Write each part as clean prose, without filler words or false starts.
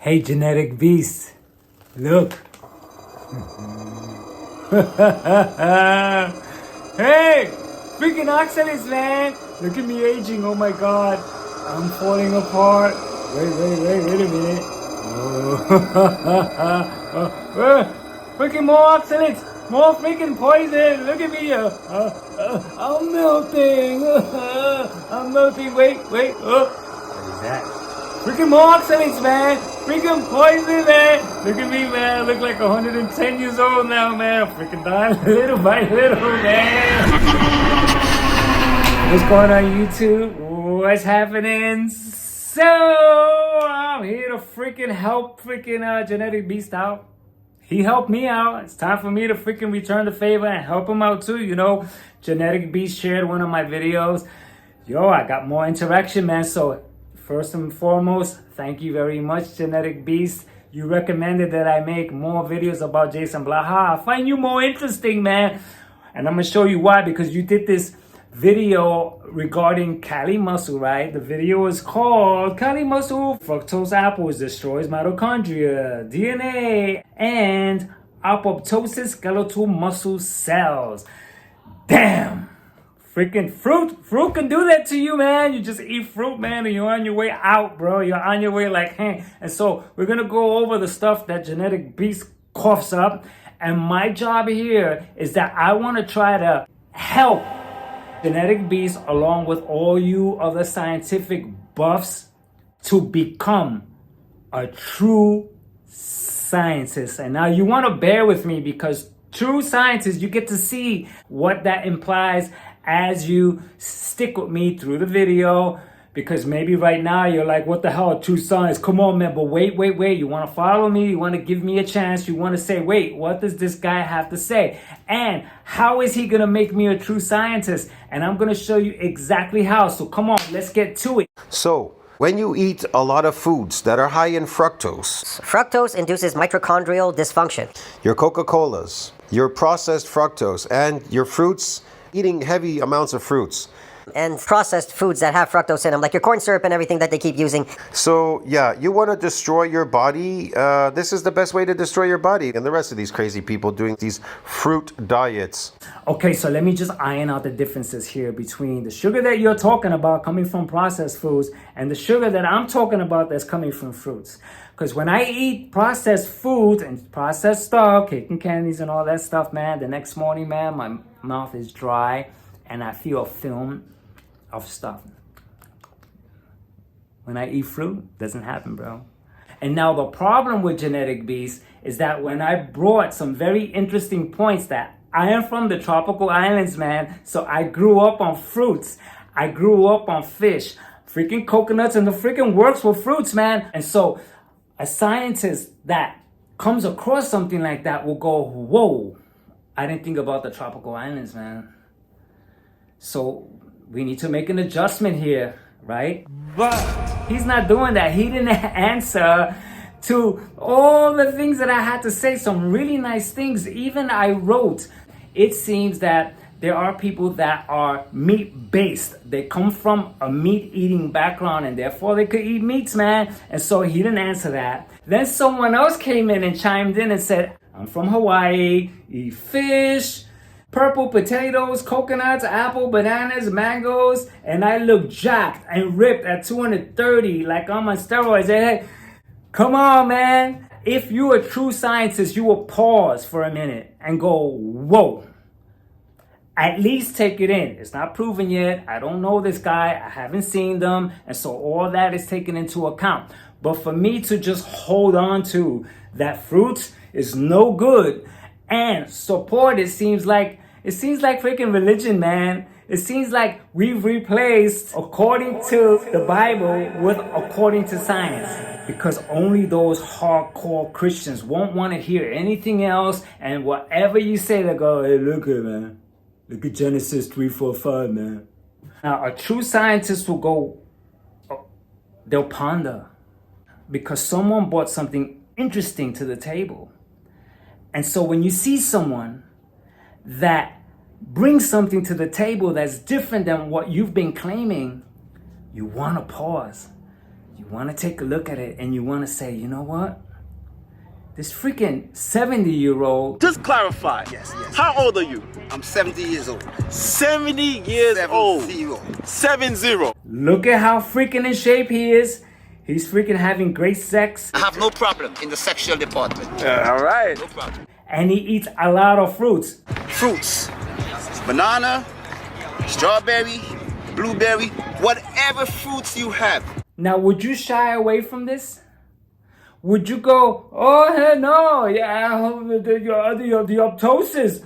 Hey, genetic beast, look. Hey, freaking oxalates, man. Look at me aging. Oh my god, I'm falling apart. Wait a minute. Freaking more oxalates, more freaking poison. Look at me. I'm melting. I'm melting. Wait. What is that? Freaking more oxalates, man. Freaking poison, man. Look at me, man. I look like 110 years old now, man. I'm freaking dying little by little, man. What's going on, YouTube? What's happening? So, I'm here to freaking help Genetic Beast out. He helped me out. It's time for me to freaking return the favor and help him out too. You know, Genetic Beast shared one of my videos. Yo, I got more interaction, man. So, first and foremost, thank you very much, Genetic Beast. You recommended that I make more videos about Jason Blaha. I find you more interesting, man. And I'm going to show you why, because you did this video regarding Kali muscle, right? The video is called Kali muscle, fructose apples destroys mitochondria, DNA, and apoptosis skeletal muscle cells. Damn. Freaking fruit can do that to you, man. You just eat fruit, man, and you're on your way out, bro. You're on your way like, hey. And so we're gonna go over the stuff that Genetic Beast coughs up. And my job here is that I want to try to help Genetic Beast along with all you other scientific buffs to become a true scientist. And now you want to bear with me, because true scientists, you get to see what that implies as you stick with me through the video. Because maybe right now you're like, what the hell, true science? Come on, man. But wait. You want to follow me? You want to give me a chance? You want to say, wait, what does this guy have to say? And how is he going to make me a true scientist? And I'm going to show you exactly how. So come on, let's get to it. So, when you eat a lot of foods that are high in fructose, fructose induces mitochondrial dysfunction. Your Coca-Colas, your processed fructose, and your fruits, eating heavy amounts of fruits, and processed foods that have fructose in them, like your corn syrup and everything that they keep using. So, yeah, you want to destroy your body. This is the best way to destroy your body. And the rest of these crazy people doing these fruit diets. Okay, so let me just iron out the differences here between the sugar that you're talking about coming from processed foods and the sugar that I'm talking about that's coming from fruits. Because when I eat processed foods and processed stuff, cake and candies and all that stuff, man, the next morning, man, my mouth is dry and I feel a film of stuff. When I eat fruit, doesn't happen, bro. And now the problem with Genetic Beast is that when I brought some very interesting points that I am from the tropical islands, man, so I grew up on fruits. I grew up on fish, freaking coconuts, and the freaking works with fruits, man. And so a scientist that comes across something like that will go, whoa, I didn't think about the tropical islands, man. So we need to make an adjustment here, right? But he's not doing that. He didn't answer to all the things that I had to say, some really nice things. Even I wrote, it seems that there are people that are meat-based. They come from a meat-eating background and therefore they could eat meats, man. And so he didn't answer that. Then someone else came in and chimed in and said, I'm from Hawaii, eat fish, purple potatoes, coconuts, apple, bananas, mangoes, and I look jacked and ripped at 230 like I'm on steroids. Hey, come on, man. If you're a true scientist, you will pause for a minute and go, whoa. At least take it in. It's not proven yet. I don't know this guy. I haven't seen them. And so all that is taken into account. But for me to just hold on to that fruit is no good and support, it seems like freaking religion, man. It seems like we've replaced according to the Bible with according to science, because only those hardcore Christians won't want to hear anything else. And whatever you say, they go, hey, look at man. Look at Genesis 3:4-5, man. Now, a true scientist will go, they'll ponder, because someone brought something interesting to the table. And so when you see someone that brings something to the table that's different than what you've been claiming, you want to pause. You want to take a look at it and you want to say, you know what? This freaking 70-year-old. Just clarify. Yes. How old are you? I'm 70 years old. 70 years old. 70. Look at how freaking in shape he is. He's freaking having great sex. I have no problem in the sexual department. All right. No problem. And he eats a lot of fruits. Fruits, banana, strawberry, blueberry, whatever fruits you have. Now, would you shy away from this? Would you go, oh, hell no, yeah, the apoptosis.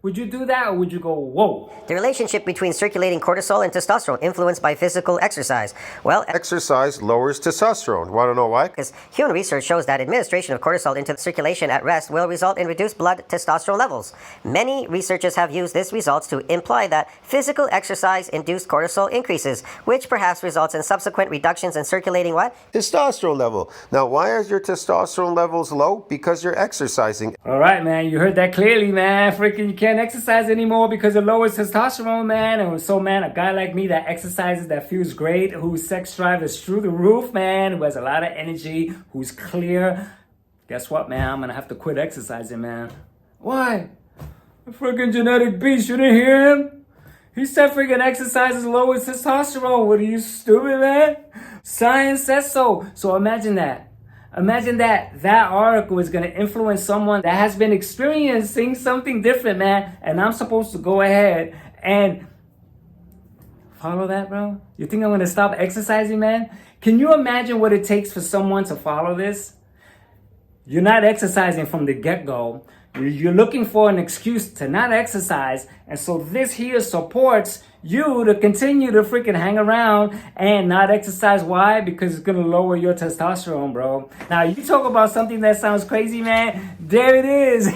Would you do that, or would you go, whoa? The relationship between circulating cortisol and testosterone influenced by physical exercise. Well, Exercise lowers testosterone. Want to know why? because human research shows that administration of cortisol into circulation at rest will result in reduced blood testosterone levels. Many researchers have used these results to imply that physical exercise induced cortisol increases, which perhaps results in subsequent reductions in circulating what? Testosterone level. Now, why are your testosterone levels low? Because you're exercising. All right, man, you heard that clearly, man. Freaking, you can't exercise anymore because it lowers testosterone, man. And so, man, a guy like me that exercises, that feels great, whose sex drive is through the roof, man, who has a lot of energy, who's clear. Guess what, man? I'm gonna have to quit exercising, man. Why? The freaking genetic beast, you didn't hear him? He said freaking exercises lowers testosterone. What are you, stupid, man? Science says so. So imagine that. Imagine that article is going to influence someone that has been experiencing something different, man. And I'm supposed to go ahead and follow that, bro? You think I'm going to stop exercising, man? Can you imagine what it takes for someone to follow this? You're not exercising from the get-go. You're looking for an excuse to not exercise. And so this here supports you to continue to freaking hang around and not exercise. Why? Because it's going to lower your testosterone, bro. Now, you talk about something that sounds crazy, man. There it is.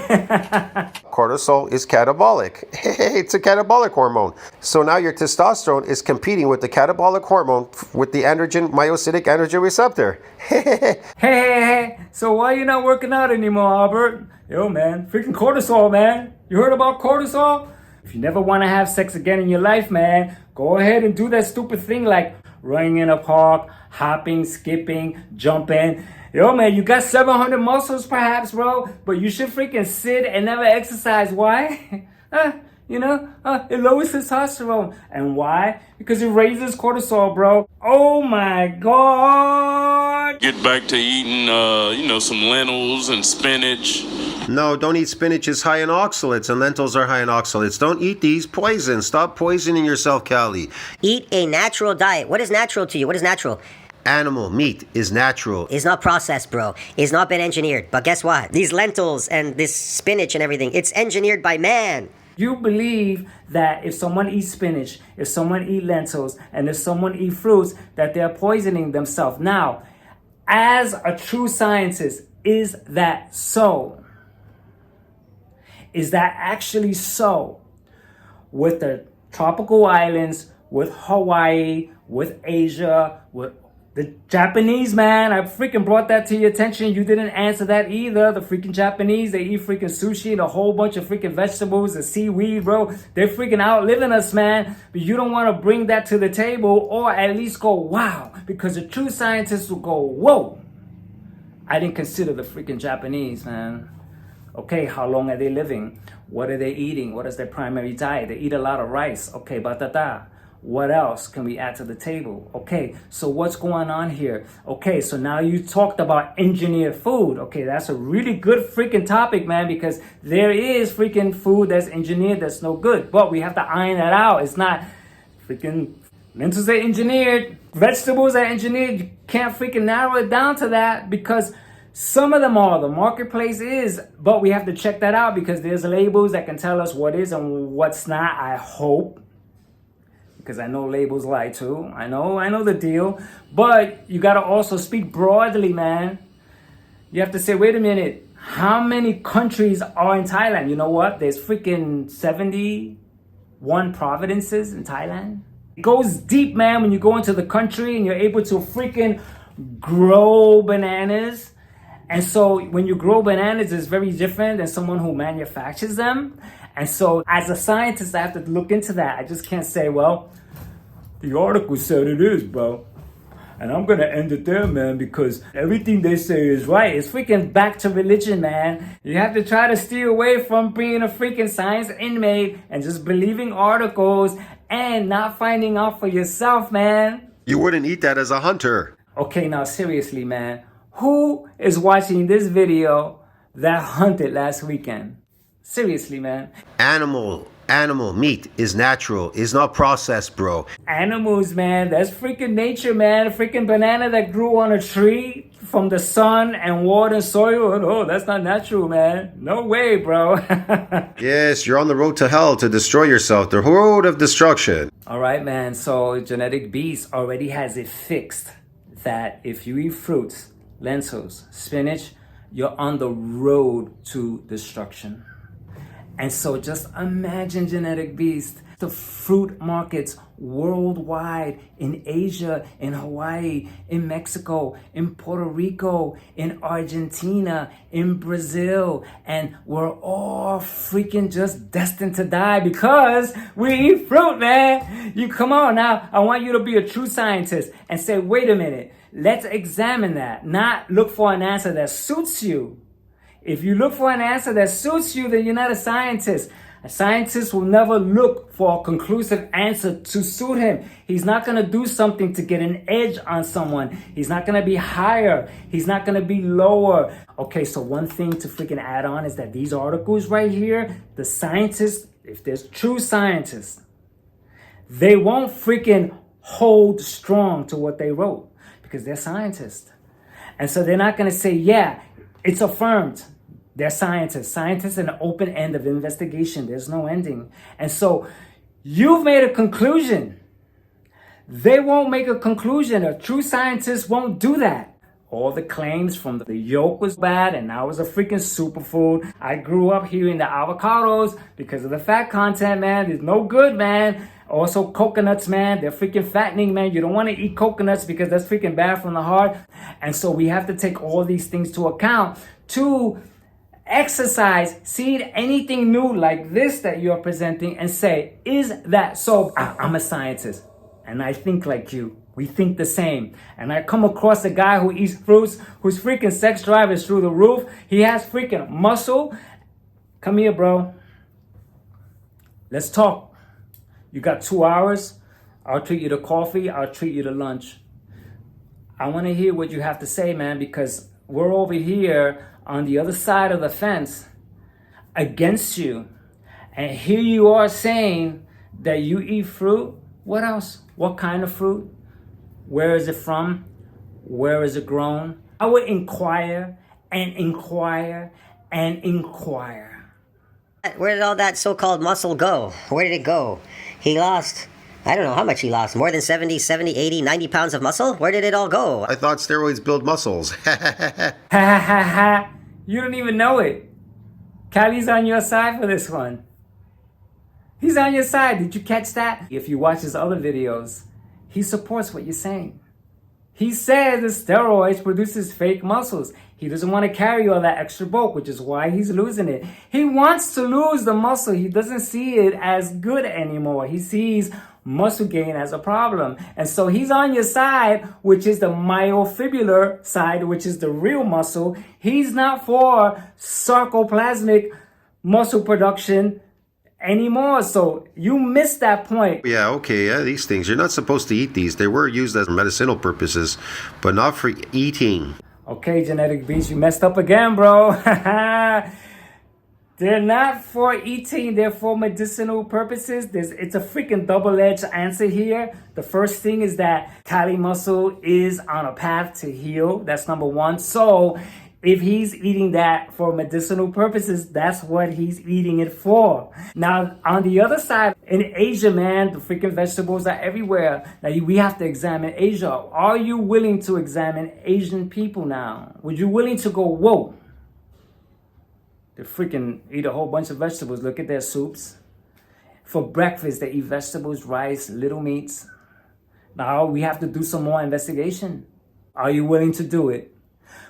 Cortisol is catabolic. It's a catabolic hormone. So now your testosterone is competing with the catabolic hormone with the myocytic androgen receptor. Hey. So why you not working out anymore, Albert? Yo, man, freaking cortisol, man. You heard about cortisol? If you never want to have sex again in your life, man, go ahead and do that stupid thing like running in a park, hopping, skipping, jumping. Yo, man, you got 700 muscles perhaps, bro, but you should freaking sit and never exercise. Why? It lowers testosterone. And why? Because it raises cortisol, bro. Oh my God. Get back to eating, some lentils and spinach. No, don't eat spinach. It's high in oxalates, and lentils are high in oxalates. Don't eat these. Poison. Stop poisoning yourself, Callie. Eat a natural diet. What is natural to you? What is natural? Animal meat is natural. It's not processed, bro. It's not been engineered. But guess what? These lentils and this spinach and everything, it's engineered by man. You believe that if someone eats spinach, if someone eats lentils, and if someone eats fruits, that they're poisoning themselves. Now, as a true scientist, is that so? Is that actually so? With the tropical islands, with Hawaii, with Asia, with the Japanese, man, I freaking brought that to your attention. You didn't answer that either. The freaking Japanese, they eat freaking sushi and a whole bunch of freaking vegetables and seaweed, bro. They're freaking outliving us, man. But you don't want to bring that to the table, or at least go, wow. Because the true scientists will go, whoa. I didn't consider the freaking Japanese, man. Okay, how long are they living? What are they eating? What is their primary diet? They eat a lot of rice. Okay, batata. What else can we add to the table? Okay, so what's going on here? Okay, so now you talked about engineered food. Okay, that's a really good freaking topic, man, because there is freaking food that's engineered that's no good. But we have to iron that out. It's not freaking lentils are engineered, vegetables are engineered. You can't freaking narrow it down to that because some of them are. The marketplace is, but we have to check that out because there's labels that can tell us what is and what's not, I hope. Because I know labels lie too. I know the deal. But you got to also speak broadly, man. You have to say, wait a minute, how many countries are in Thailand? You know what? There's freaking 71 provinces in Thailand. It goes deep, man, when you go into the country and you're able to freaking grow bananas. And so when you grow bananas, it's very different than someone who manufactures them. And so as a scientist, I have to look into that. I just can't say, well, the article said it is, bro. and I'm gonna end it there, man, because everything they say is right. It's freaking back to religion, man. You have to try to steer away from being a freaking science inmate and just believing articles and not finding out for yourself, man. You wouldn't eat that as a hunter. Okay, now seriously, man. Who is watching this video that hunted last weekend? Seriously, man. Animal meat is natural, is not processed, bro. Animals, man, that's freaking nature, man. A freaking banana that grew on a tree from the sun and water and soil. Oh, that's not natural, man. No way, bro. Yes, you're on the road to hell to destroy yourself, the road of destruction. All right, man. So Genetic Beast already has it fixed that if you eat fruits, lentils, spinach, you're on the road to destruction. And so just imagine, Genetic Beast, the fruit markets worldwide, in Asia, in Hawaii, in Mexico, in Puerto Rico, in Argentina, in Brazil, and we're all freaking just destined to die because we eat fruit, man. You come on now, I want you to be a true scientist and say, wait a minute, let's examine that, not look for an answer that suits you. If you look for an answer that suits you, then you're not a scientist. A scientist will never look for a conclusive answer to suit him. He's not going to do something to get an edge on someone. He's not going to be higher. He's not going to be lower. Okay, so one thing to freaking add on is that these articles right here, the scientists, if there's true scientists, they won't freaking hold strong to what they wrote because they're scientists. And so they're not going to say, yeah, it's affirmed. They're scientists. Scientists in an open end of investigation. There's no ending. And so you've made a conclusion. They won't make a conclusion. A true scientist won't do that. All the claims from the yolk was bad and now it's a freaking superfood. I grew up hearing the avocados because of the fat content, man. It's no good, man. Also coconuts, man, they're freaking fattening, man. You don't want to eat coconuts because that's freaking bad from the heart. And so we have to take all these things to account to exercise, see anything new like this that you're presenting and say, is that so? I'm a scientist and I think like you. We think the same. And I come across a guy who eats fruits, whose freaking sex drive is through the roof. He has freaking muscle. Come here, bro. Let's talk. You got 2 hours. I'll treat you to coffee. I'll treat you to lunch. I want to hear what you have to say, man, because we're over here on the other side of the fence against you. And here you are saying that you eat fruit. What else? What kind of fruit? Where is it from? Where is it grown? I would inquire and inquire and inquire. Where did all that so-called muscle go? Where did it go? He lost, I don't know how much he lost, more than 70, 80, 90 pounds of muscle? Where did it all go? I thought steroids build muscles. Ha ha ha ha. You don't even know it. Cali's on your side for this one. He's on your side. Did you catch that? If you watch his other videos, he supports what you're saying. He says the steroids produces fake muscles. He doesn't want to carry all that extra bulk, which is why he's losing it. He wants to lose the muscle. He doesn't see it as good anymore. He sees muscle gain as a problem. And so he's on your side, which is the myofibrillar side, which is the real muscle. He's not for sarcoplasmic muscle production anymore. So you missed that point. Yeah, okay, these things. You're not supposed to eat these. They were used as medicinal purposes, but not for eating. Okay, Genetic Beast, you messed up again, bro. They're not for eating, they're for medicinal purposes. It's a freaking double-edged answer here. The first thing is that Cali muscle is on a path to heal. That's number one. So if he's eating that for medicinal purposes, that's what he's eating it for. Now, on the other side, in Asia, man, the freaking vegetables are everywhere. Now, we have to examine Asia. Are you willing to examine Asian people now? Would you willing to go, whoa? They freaking eat a whole bunch of vegetables. Look at their soups. For breakfast, they eat vegetables, rice, little meats. Now, we have to do some more investigation. Are you willing to do it?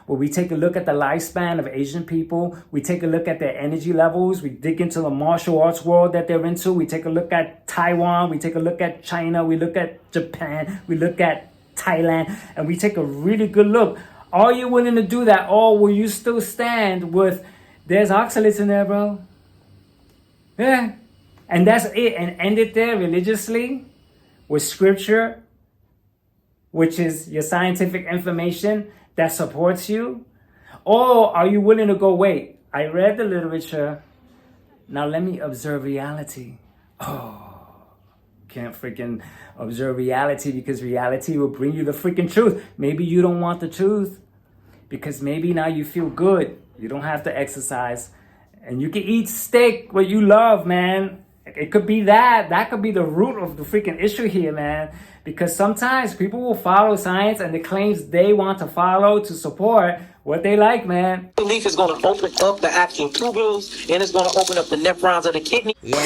Where we take a look at the lifespan of Asian people, we take a look at their energy levels, we dig into the martial arts world that they're into, we take a look at Taiwan, we take a look at China, we look at Japan, we look at Thailand, and we take a really good look. Are you willing to do that, or will you still stand with, there's oxalates in there, bro? Yeah. And that's it, and end it there religiously with scripture, which is your scientific information that supports you? Or are you willing to go, wait, I read the literature, now let me observe reality? Oh, can't freaking observe reality, because reality will bring you the freaking truth. Maybe you don't want the truth, because maybe now you feel good. You don't have to exercise, and you can eat steak, what you love, man. It could be that. That could be the root of the freaking issue here, man. Because sometimes people will follow science and the claims they want to follow to support what they like, man. The leaf is going to open up the action tubules, and it's going to open up the nephrons of the kidney. Yeah,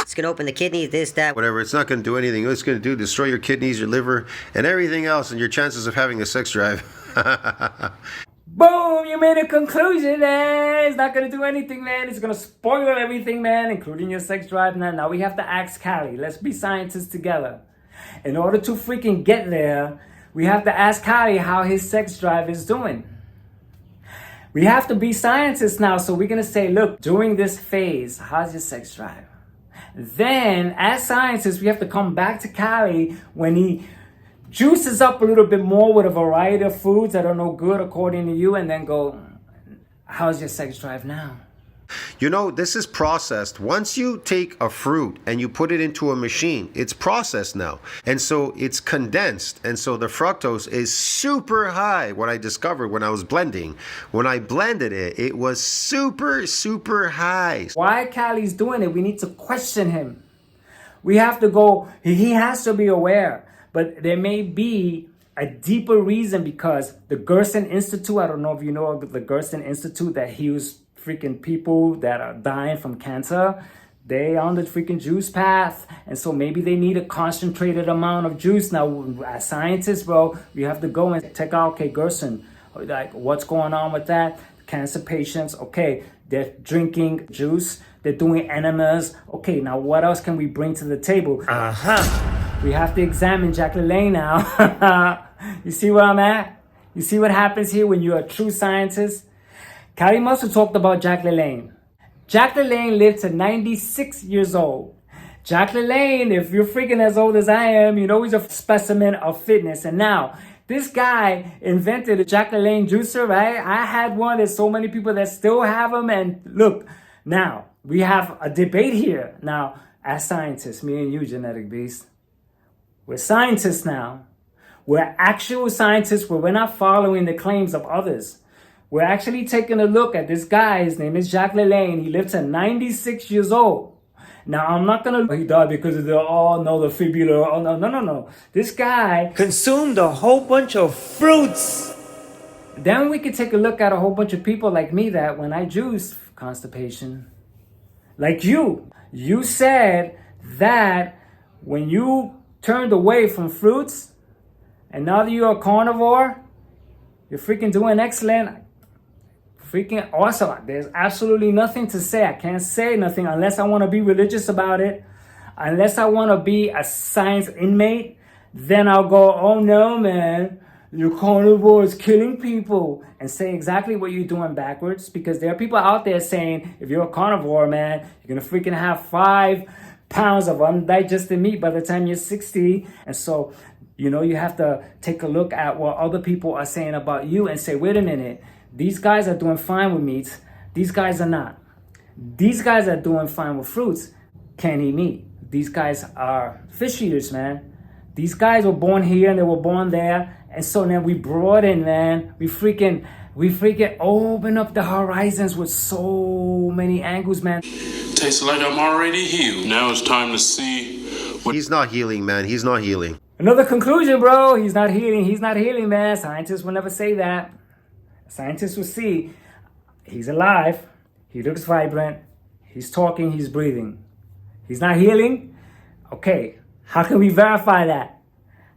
it's going to open the kidneys, this, that. Whatever, it's not going to do anything. All it's going to do, destroy your kidneys, your liver, and everything else, and your chances of having a sex drive. Boom! You made a conclusion, man. It's not gonna do anything, man. It's gonna spoil everything, man, including your sex drive. Now we have to ask Callie. Let's be scientists together. In order to freaking get there, we have to ask Callie how his sex drive is doing. We have to be scientists now, so we're gonna say, look, during this phase, how's your sex drive? Then, as scientists, we have to come back to Callie when he juices up a little bit more with a variety of foods that are no good according to you, and then go, how's your sex drive now? You know, this is processed. Once you take a fruit and you put it into a machine, it's processed now. And so it's condensed. And so the fructose is super high. What I discovered when I was blending, when I blended it, it was super, super high. Why Callie's doing it, we need to question him. We have to go, he has to be aware. But there may be a deeper reason, because the Gerson Institute, I don't know if you know of the Gerson Institute that heals freaking people that are dying from cancer. They on the freaking juice path. And so maybe they need a concentrated amount of juice. Now, as scientists, bro, we have to go and check out, okay, Gerson, like what's going on with that? Cancer patients, okay, they're drinking juice, they're doing enemas. Okay, now what else can we bring to the table? We have to examine Jack LaLanne now. You see where I'm at? You see what happens here when you're a true scientist? Callie Muscle talked about Jack LaLanne. Jack LaLanne lived to 96 years old. Jack LaLanne, if you're freaking as old as I am, you know he's a specimen of fitness. And now, this guy invented a Jack LaLanne juicer, right? I had one. There's so many people that still have them. And look, now, we have a debate here. Now, as scientists, me and you, Genetic Beast, we're scientists now. We're actual scientists where we're not following the claims of others. We're actually taking a look at this guy. His name is Jack LaLanne. He lived to 96 years old. Now, I'm not going to, he died because of the fibula. Oh, no. This guy consumed a whole bunch of fruits. Then we could take a look at a whole bunch of people like me that when I juice, constipation. Like you said that when you turned away from fruits, and now that you're a carnivore, you're freaking doing excellent, freaking awesome. There's absolutely nothing to say. I can't say nothing unless I want to be religious about it, unless I want to be a science inmate. Then I'll go, oh no, man, your carnivore is killing people, and say exactly what you're doing backwards, because there are people out there saying, if you're a carnivore, man, you're going to freaking have 5 pounds of undigested meat by the time you're 60. And so, you know, you have to take a look at what other people are saying about you and say, wait a minute, these guys are doing fine with meats. These guys are not. These guys are doing fine with fruits. Can't eat meat. These guys are fish eaters, man. These guys were born here and they were born there. And so then we brought in, man, we freaking open up the horizons with so many angles, man. Tastes like I'm already healed. Now it's time to see what. He's not healing, man. He's not healing. Another conclusion, bro. He's not healing. He's not healing, man. Scientists will never say that. Scientists will see he's alive. He looks vibrant. He's talking. He's breathing. He's not healing. Okay. How can we verify that?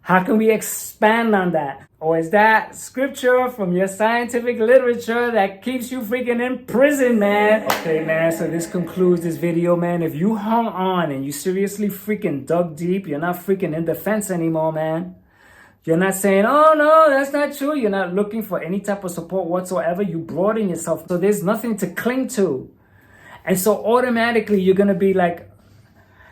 How can we expand on that? Or is that scripture from your scientific literature that keeps you freaking in prison, man? Okay, man, so this concludes this video, man. If you hung on and you seriously freaking dug deep, you're not freaking in defense anymore, man. You're not saying, oh no, that's not true. You're not looking for any type of support whatsoever. You broaden yourself. So there's nothing to cling to. And so automatically you're going to be like,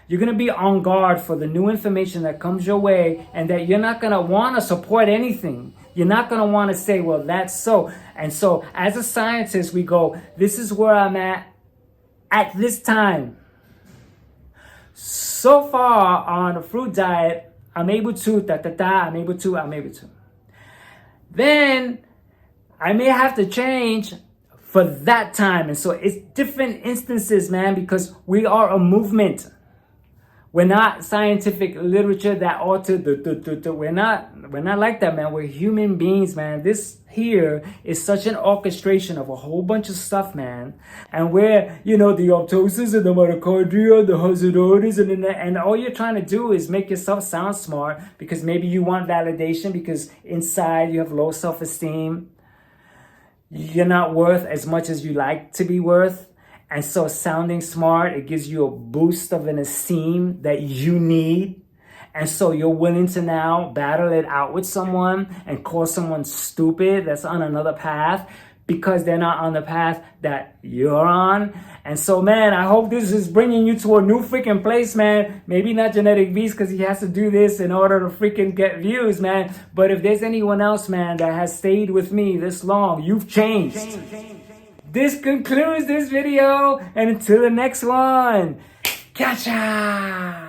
you're going to be on guard for the new information that comes your way, and that you're not going to want to support anything. You're not going to want to say, well, that's so. And so as a scientist, we go, this is where I'm at this time. So far on a fruit diet, I'm able to, I'm able to. Then I may have to change for that time. And so it's different instances, man, because we are a movement. We're not scientific literature that ought to, we're not like that, man. We're human beings, man. This here is such an orchestration of a whole bunch of stuff, man. And where, the apoptosis and the mitochondria, the hazard orders, and all you're trying to do is make yourself sound smart because maybe you want validation because inside you have low self-esteem. You're not worth as much as you like to be worth. And so sounding smart, it gives you a boost of an esteem that you need. And so you're willing to now battle it out with someone and call someone stupid that's on another path because they're not on the path that you're on. And so, man, I hope this is bringing you to a new freaking place, man. Maybe not Genetic Beast because he has to do this in order to freaking get views, man. But if there's anyone else, man, that has stayed with me this long, you've changed. This concludes this video, and until the next one, catcha!